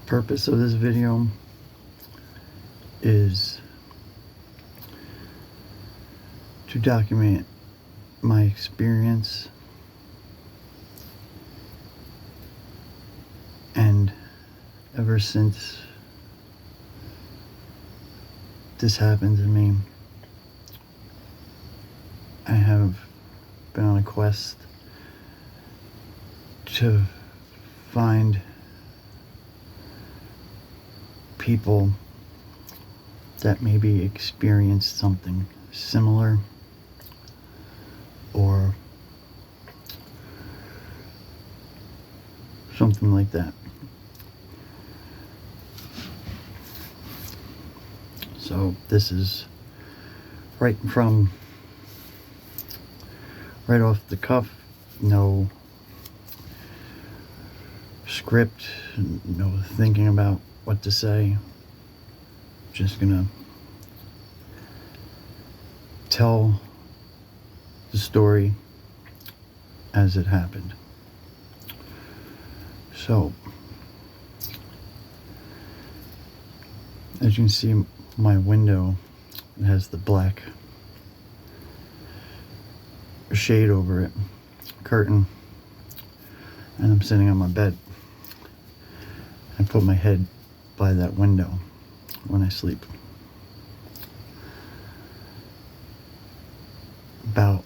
Purpose of this video is to document my experience and ever since this happened to me, I have been on a quest to find people that maybe experienced something similar or something like that. So this is right off the cuff, no script, no thinking about what to say. Just gonna tell the story as it happened. So, as you can see, my window has the black shade over it, curtain, and I'm sitting on my bed. I put my head by that window when I sleep. About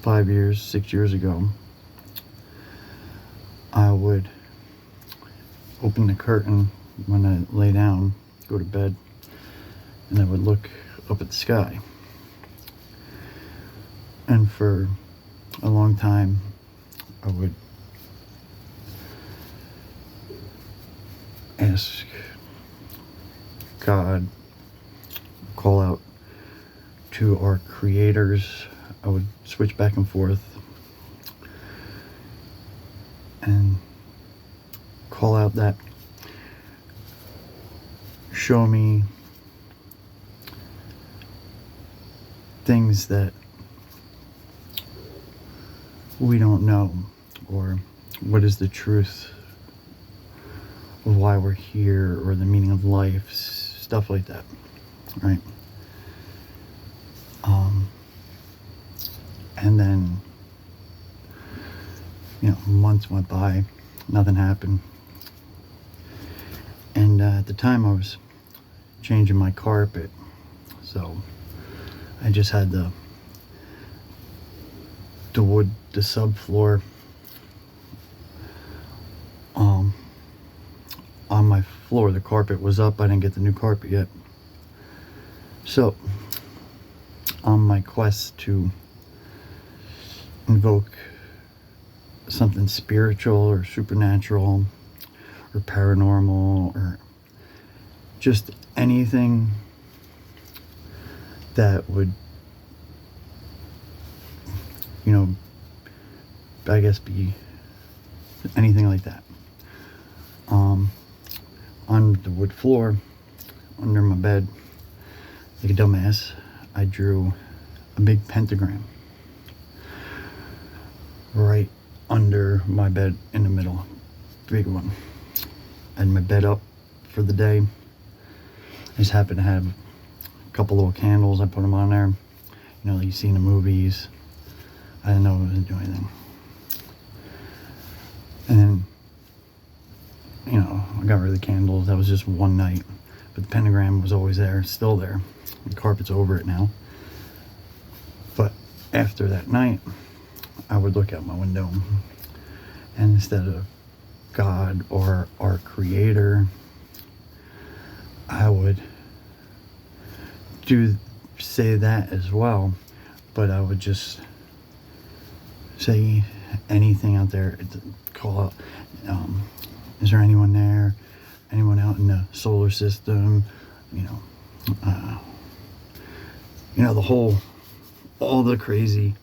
6 years ago, I would open the curtain when I lay down, go to bed, and I would look up at the sky. And for a long time, I would ask God, call out to our creators. I would switch back and forth and call out that show me things that we don't know, or what is the truth of why we're here, or the meaning of life, stuff like that, right? And then, months went by, nothing happened. And at the time I was changing my carpet, so I just had the wood, the subfloor on my floor. The carpet was up. I didn't get the new carpet yet. So on my quest to invoke something spiritual or supernatural or paranormal, or just anything that would, I guess be anything like that. On the wood floor under my bed, like a dumbass, I drew a big pentagram right under my bed in the middle, big one. I had my bed up for the day. I just happened to have a couple little candles. I put them on there, like you see in the movies. I didn't know it wasn't doing anything. And then, I got rid of the candles. That was just one night. But the pentagram was always there, still there. The carpet's over it now. But after that night, I would look out my window, and instead of God or our creator, I would say that as well, but I would just say anything out there, call out, is there anyone there, anyone out in the solar system, all the crazy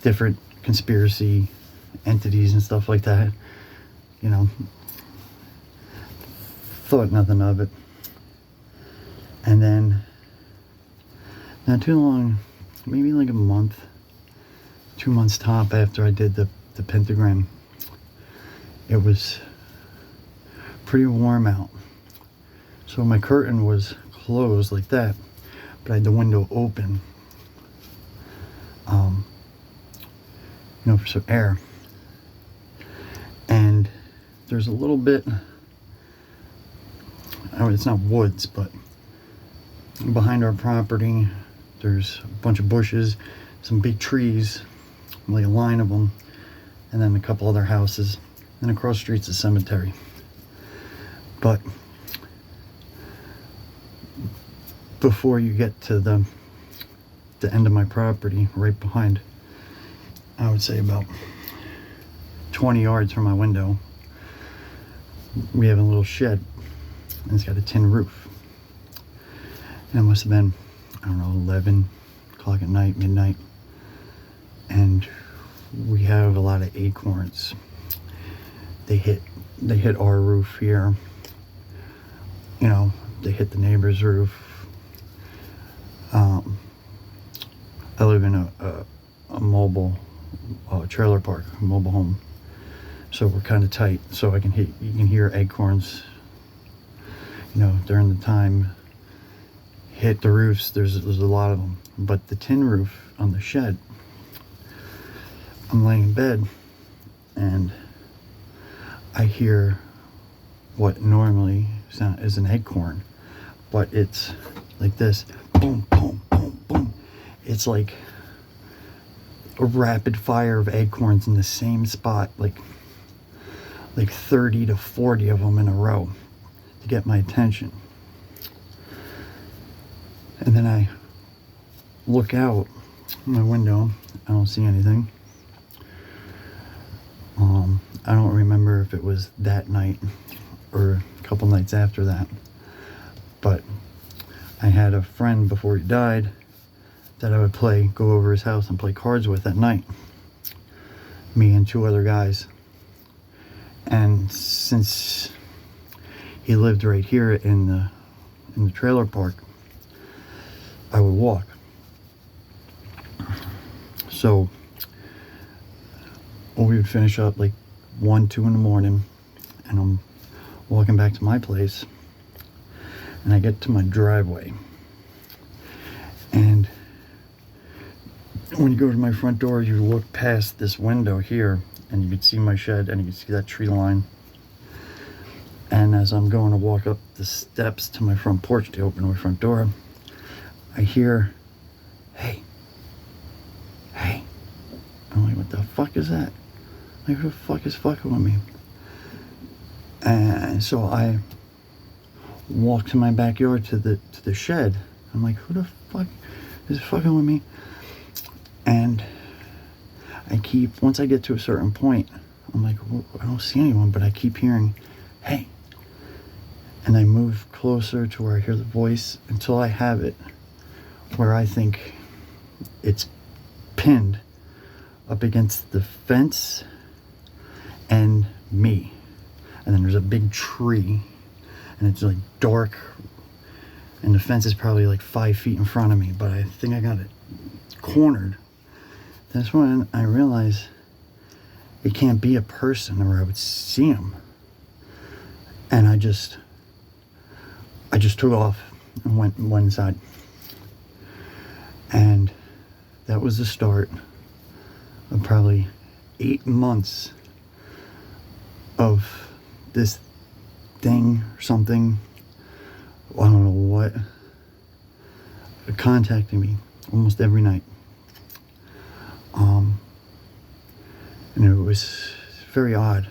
different conspiracy entities and stuff like that, thought nothing of it. And then, not too long, maybe like a month, 2 months top after I did the pentagram, it was pretty warm out. So my curtain was closed like that, but I had the window open, for some air. And there's a little bit, it's not woods, but behind our property, there's a bunch of bushes, some big trees, like a line of them, and then a couple other houses. And across the street's a cemetery. But before you get to the end of my property, right behind, I would say about 20 yards from my window, we have a little shed, and it's got a tin roof. And it must have been, 11 o'clock at night, midnight, and we have a lot of acorns. They hit our roof here. They hit the neighbor's roof. I live in a mobile trailer park, a mobile home, so we're kind of tight. So you can hear acorns, during the time hit the roofs. There's a lot of them. But the tin roof on the shed, I'm laying in bed and I hear what normally is an acorn, but it's like this, boom, boom, boom, boom. It's like a rapid fire of acorns in the same spot, like 30 to 40 of them in a row to get my attention. And then I look out my window. I don't see anything. I don't remember if it was that night or a couple nights after that, but I had a friend before he died that I would go over his house and play cards with at night. Me and two other guys. And since he lived right here in the trailer park, I would walk. So we would finish up like 1, 2 in the morning, and I'm walking back to my place, and I get to my driveway, and when you go to my front door, you look past this window here, and you can see my shed, and you can see that tree line. And as I'm going to walk up the steps to my front porch to open my front door, I hear, hey. I'm like, what the fuck is that? Like, who the fuck is fucking with me? And so I walk to my backyard to the shed. I'm like, who the fuck is fucking with me? And once I get to a certain point, I'm like, well, I don't see anyone, but I keep hearing, hey. And I move closer to where I hear the voice until I have it where I think it's pinned up against the fence and me. And then there's a big tree, and it's like dark, and the fence is probably like 5 feet in front of me, but I think I got it cornered. That's when I realize it can't be a person, or I would see him. And I just took off and went inside. And that was the start of probably 8 months of this thing or something, I don't know what, contacting me almost every night. And it was very odd.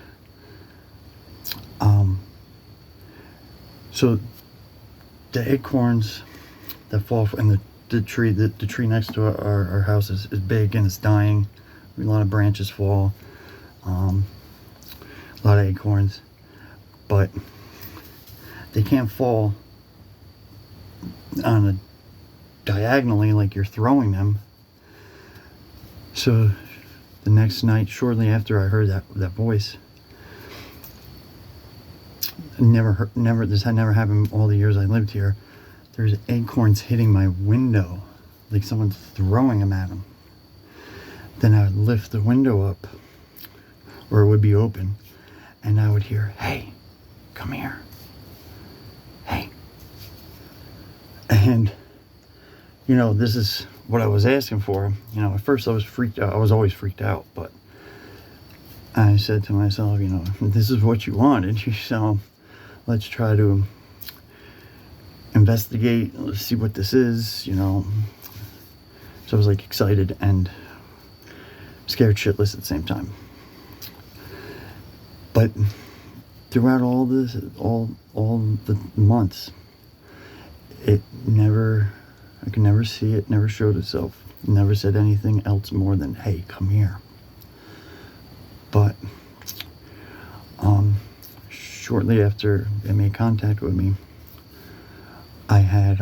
So the acorns that fall from the tree next to our house is big, and it's dying. A lot of branches fall, a lot of acorns, but they can't fall on a diagonally like you're throwing them. So the next night, shortly after I heard that voice, this had never happened all the years I lived here. There's acorns hitting my window, like someone's throwing them at them. Then I would lift the window up, or it would be open, and I would hear, "Hey, come here. Hey." And, this is what I was asking for. At first I was freaked out. I was always freaked out, but I said to myself, this is what you wanted, so let's try to investigate. Let's see what this is, So I was like excited and scared shitless at the same time. But throughout all the months, I could never see it, never showed itself, never said anything else more than, "Hey, come here." But shortly after it made contact with me, I had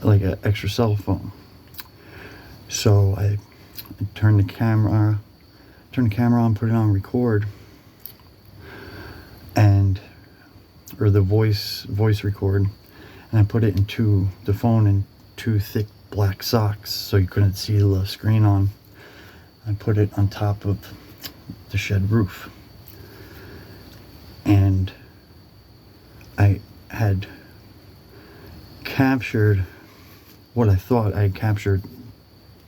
like an extra cell phone. So I turned the camera on, put it on record, or the voice record, and I put it into the phone in two thick black socks so you couldn't see the screen on. I put it on top of the shed roof, and I had captured what I thought I had captured,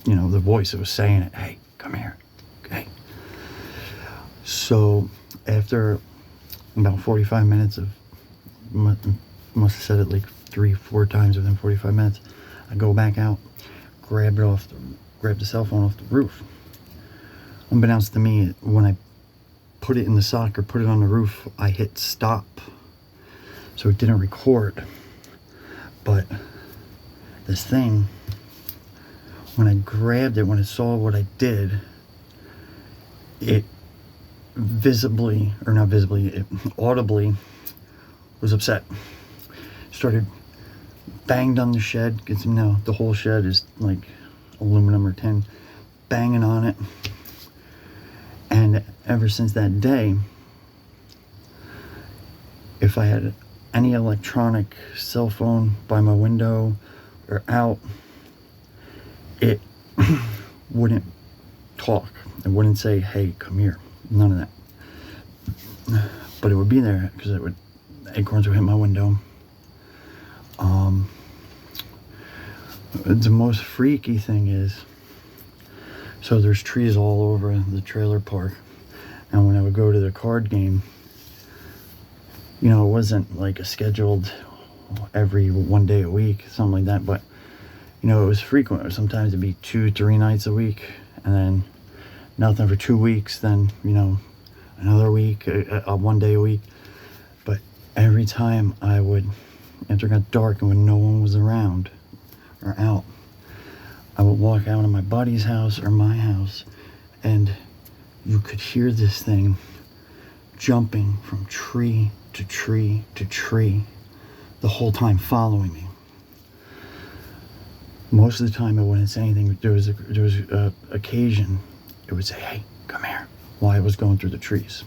the voice that was saying it. "Hey, come here. Okay." So after about 45 minutes of, must have said it like 3-4 times within 45 minutes, I go back out, grab the cell phone off the roof. Unbeknownst to me, when I put it in the sock or put it on the roof, I hit stop, so it didn't record. But this thing, when I grabbed it, when it saw what I did, it audibly was upset. Started banged on the shed, because the whole shed is like aluminum or tin, banging on it. And ever since that day, if I had any electronic cell phone by my window or out, it wouldn't talk. It wouldn't say, "Hey, come here." None of that. But it would be there because acorns would hit my window. The most freaky thing is, so there's trees all over the trailer park, and when I would go to the card game, it wasn't like a scheduled every one day a week, something like that, but it was frequent. Sometimes it'd be 2-3 nights a week, and then nothing for 2 weeks, then another week, 1 day a week. But every time I would, after it got dark and when no one was around or out, I would walk out of my buddy's house or my house, and you could hear this thing jumping from tree to tree to tree the whole time, following me. Most of the time it wouldn't say anything. There was a occasion it would say, "Hey, come here," while I was going through the trees.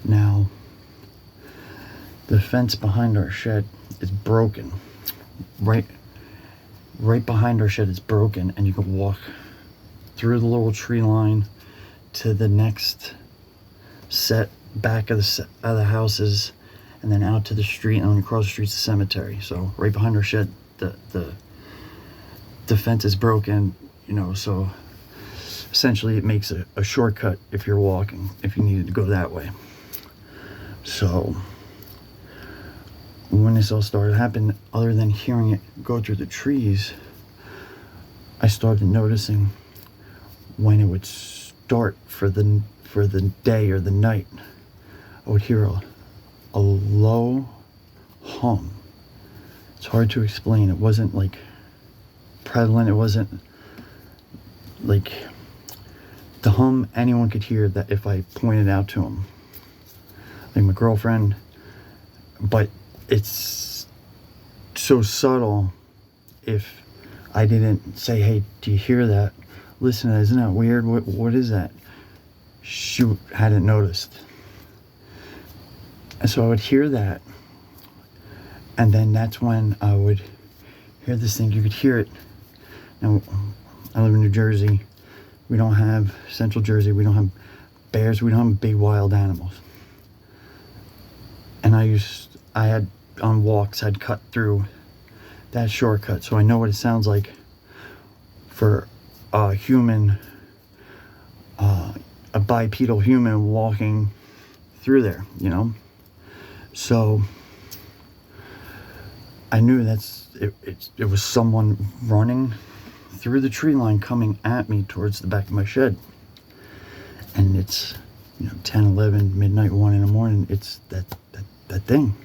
Now, the fence behind our shed is broken. Right behind our shed is broken, and you can walk through the little tree line to the next set back of the houses, and then out to the street, and then across the street's the cemetery. So right behind our shed, the fence is broken, so essentially it makes a shortcut if you're walking, if you needed to go that way. So when this all started happening, other than hearing it go through the trees, I started noticing when it would start for the day or the night, I would hear a low hum. It's hard to explain. It wasn't like prevalent. It wasn't like the hum anyone could hear that if I pointed out to them, like my girlfriend. But it's so subtle. If I didn't say, "Hey, do you hear that? Listen, isn't that weird? What is that?" She hadn't noticed. And so I would hear that, and then that's when I would hear this thing. You could hear it. Now, I live in New Jersey. We don't have Central Jersey. We don't have bears. We don't have big wild animals. And I had on walks, I'd cut through that shortcut, so I know what it sounds like for a human, a bipedal human walking through there, you know. So I knew it was someone running through the tree line coming at me towards the back of my shed. And it's, 10, 11, midnight, 1 in the morning. It's that thing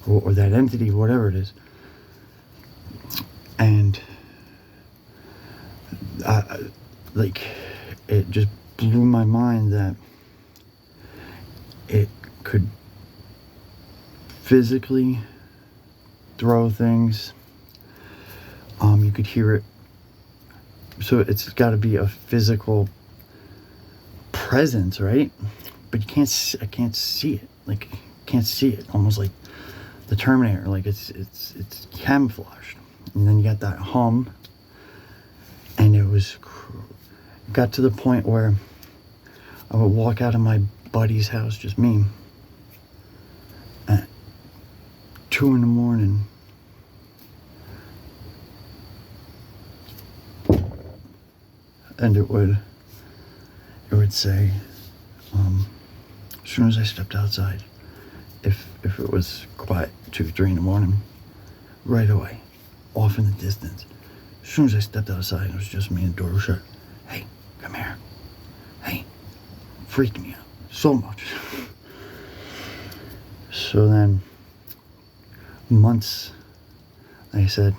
or that entity, whatever it is. And it just blew my mind that it could physically throw things. You could hear it. So it's got to be a physical presence, right? But I can't see it. Like, can't see it. Almost like the Terminator. Like it's camouflaged. And then you got that hum, and it got to the point where I would walk out of my buddy's house, just me, at 2 in the morning. And it would say, as soon as I stepped outside, if it was quiet 2, 3 in the morning, right away, off in the distance, as soon as I stepped outside, it was just me and the door was shut. Hey, come here. Hey, freaked me out so much. So then, months, like I said,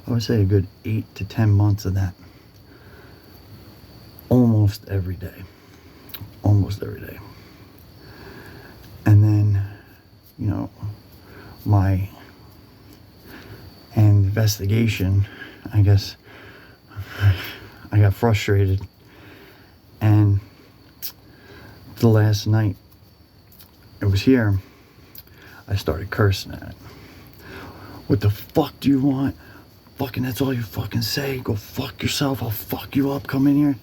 I would say a good 8 to 10 months of that. Almost every day. And then, my investigation, I guess, I got frustrated. And the last night it was here, I started cursing at it. What the fuck do you want? Fucking, that's all you fucking say. Go fuck yourself. I'll fuck you up. Come in here.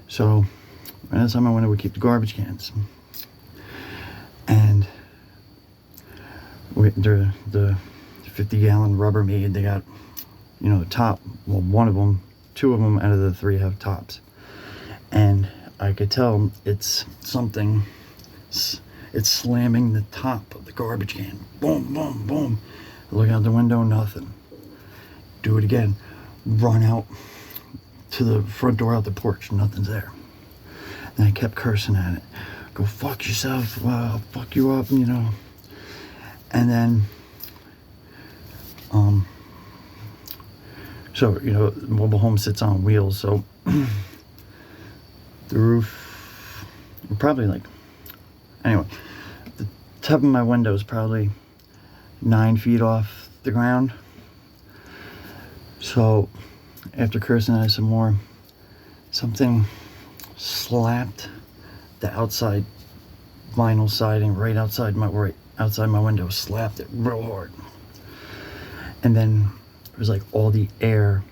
So, right outside my window, we keep the garbage cans. And the 50-gallon Rubbermaid, they got, the top. Well, one of them, 2 of them out of the 3 have tops. And I could tell it's something, it's slamming the top of the garbage can. Boom, boom, boom. I look out the window, nothing. Do it again. Run out to the front door, out the porch, nothing's there. And I kept cursing at it. Go fuck yourself, I'll fuck you up, And then, so, mobile home sits on wheels, so the roof, probably anyway, the top of my window is probably 9 feet off the ground. So, after cursing at it some more, something slapped the outside vinyl siding right outside my window, slapped it real hard. And then it was like all the air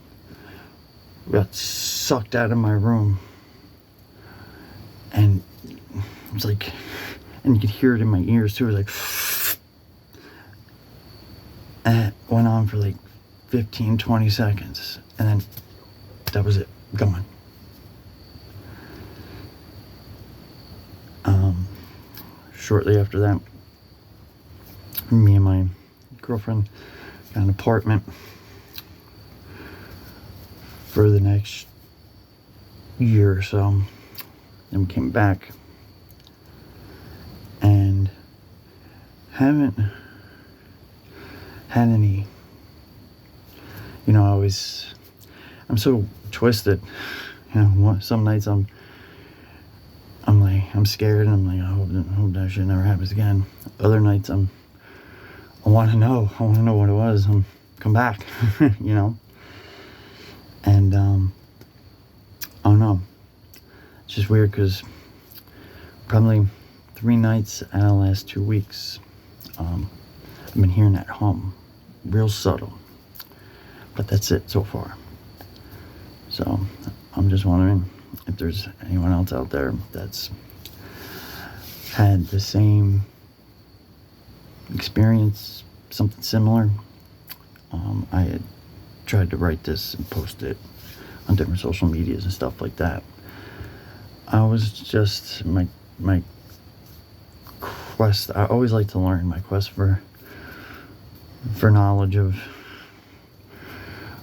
got sucked out of my room. And it was like, and you could hear it in my ears too. It was like, and it went on for 15, 20 seconds. And then that was it, gone. Shortly after that, me and my girlfriend got an apartment for the next year or so. Then we came back and haven't had any, I'm so twisted, some nights I'm scared, and I'm like, I hope that shit never happens again. Other nights I want to know what it was, come back, and I don't know, it's just weird, because probably 3 nights out of the last 2 weeks, I've been hearing that hum, real subtle, but that's it so far. So I'm just wondering if there's anyone else out there that's had the same experience, something similar. I had tried to write this and post it on different social medias and stuff like that. I was just my quest. I always like to learn. My quest for knowledge of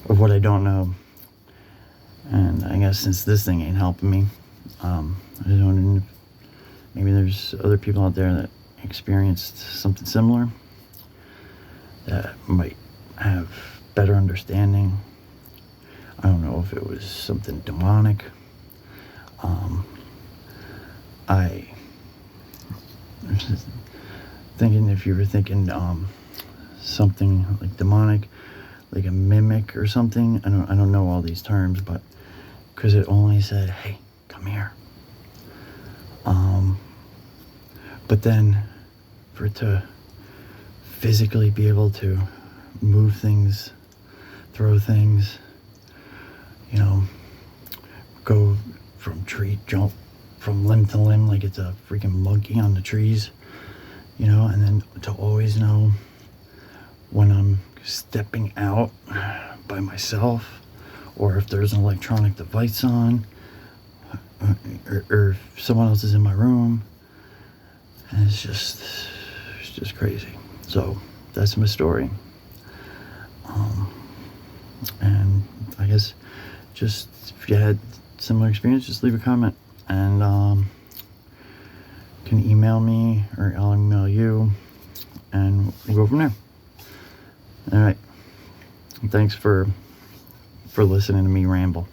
what I don't know. And I guess since this thing ain't helping me, I was wondering if maybe there's other people out there that experienced something similar that might have better understanding. I don't know if it was something demonic. I was thinking if you were thinking something like demonic, like a mimic or something. I don't know all these terms, but because it only said, "Hey, come here." But then for it to physically be able to move things, throw things, go from tree, jump from limb to limb like it's a freaking monkey on the trees, and then to always know when I'm stepping out by myself or if there's an electronic device on or if someone else is in my room. And it's just crazy. So that's my story. And I guess just if you had similar experience, just leave a comment and you can email me or I'll email you and we'll go from there. All right. Thanks for listening to me ramble.